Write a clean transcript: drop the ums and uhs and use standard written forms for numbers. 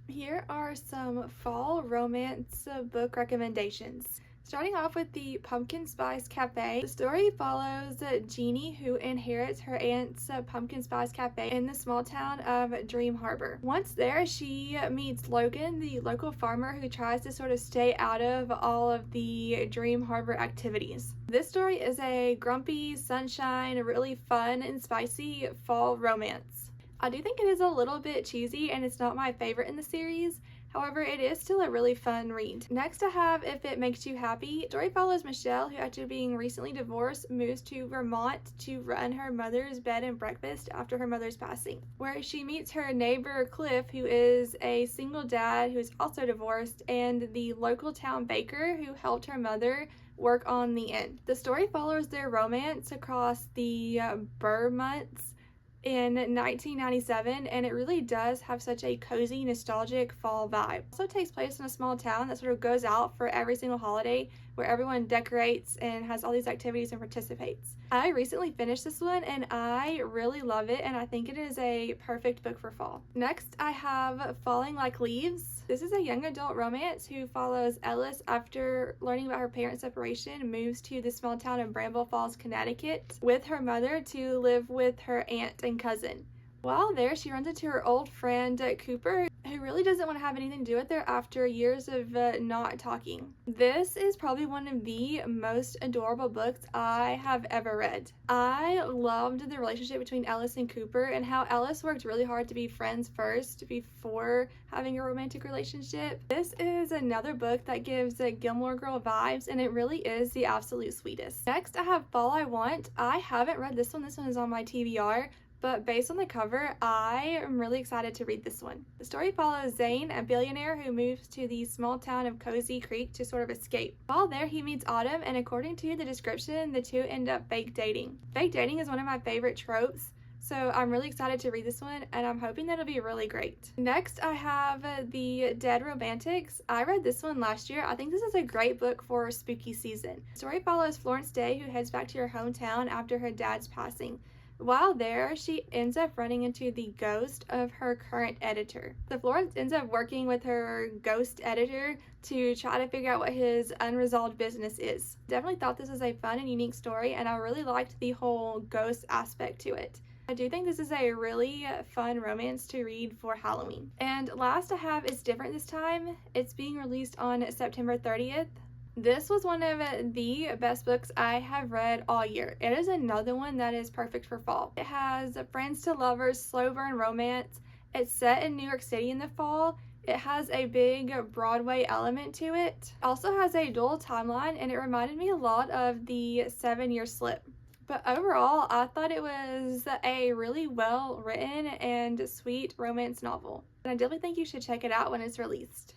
Here are some fall romance book recommendations. Starting off with the Pumpkin Spice Cafe. The story follows Jeannie, who inherits her aunt's pumpkin spice cafe in the small town of Dream Harbor. Once there, she meets Logan, the local farmer who tries to sort of stay out of all of the Dream Harbor activities. This story is a grumpy, sunshine, really fun and spicy fall romance. I do think it is a little bit cheesy and it's not my favorite in the series. However, it is still a really fun read. Next I have If It Makes You Happy. The story follows Michelle, who after being recently divorced, moves to Vermont to run her mother's bed and breakfast after her mother's passing, where she meets her neighbor Cliff, who is a single dad who is also divorced, and the local town baker who helped her mother work on the inn. The story follows their romance across the Burr months in 1997, and it really does have such a cozy, nostalgic fall vibe. It also takes place in a small town that sort of goes out for every single holiday, where everyone decorates and has all these activities and participates. I recently finished this one and I really love it, and I think it is a perfect book for fall. Next I have Falling Like Leaves. This is a young adult romance who follows Ellis after learning about her parents' separation, moves to the small town of Bramble Falls, Connecticut with her mother to live with her aunt and cousin. While there, she runs into her old friend Cooper, who really doesn't want to have anything to do with her after years of not talking. This is probably one of the most adorable books I have ever read. I loved the relationship between Ellis and Cooper and how Ellis worked really hard to be friends first before having a romantic relationship. This is another book that gives Gilmore Girl vibes, and it really is the absolute sweetest. Next, I have Fall I Want. I haven't read this one. This one is on my TBR. But based on the cover, I am really excited to read this one. The story follows Zane, a billionaire who moves to the small town of Cozy Creek to sort of escape. While there, he meets Autumn, and according to the description, the two end up fake dating. Fake dating is one of my favorite tropes, so I'm really excited to read this one, and I'm hoping that it'll be really great. Next, I have The Dead Romantics. I read this one last year. I think this is a great book for spooky season. The story follows Florence Day, who heads back to her hometown after her dad's passing. While there, she ends up running into the ghost of her current editor. So Florence ends up working with her ghost editor to try to figure out what his unresolved business is. Definitely thought this was a fun and unique story, and I really liked the whole ghost aspect to it. I do think this is a really fun romance to read for Halloween. And last I have It's Different This Time. It's being released on September 30th. This was one of the best books I have read all year. It is another one that is perfect for fall. It has friends to lovers, slow burn romance. It's set in New York City in the fall. It has a big Broadway element to it. It also has a dual timeline, and it reminded me a lot of the 7-Year Slip. But overall, I thought it was a really well written and sweet romance novel. And I definitely think you should check it out when it's released.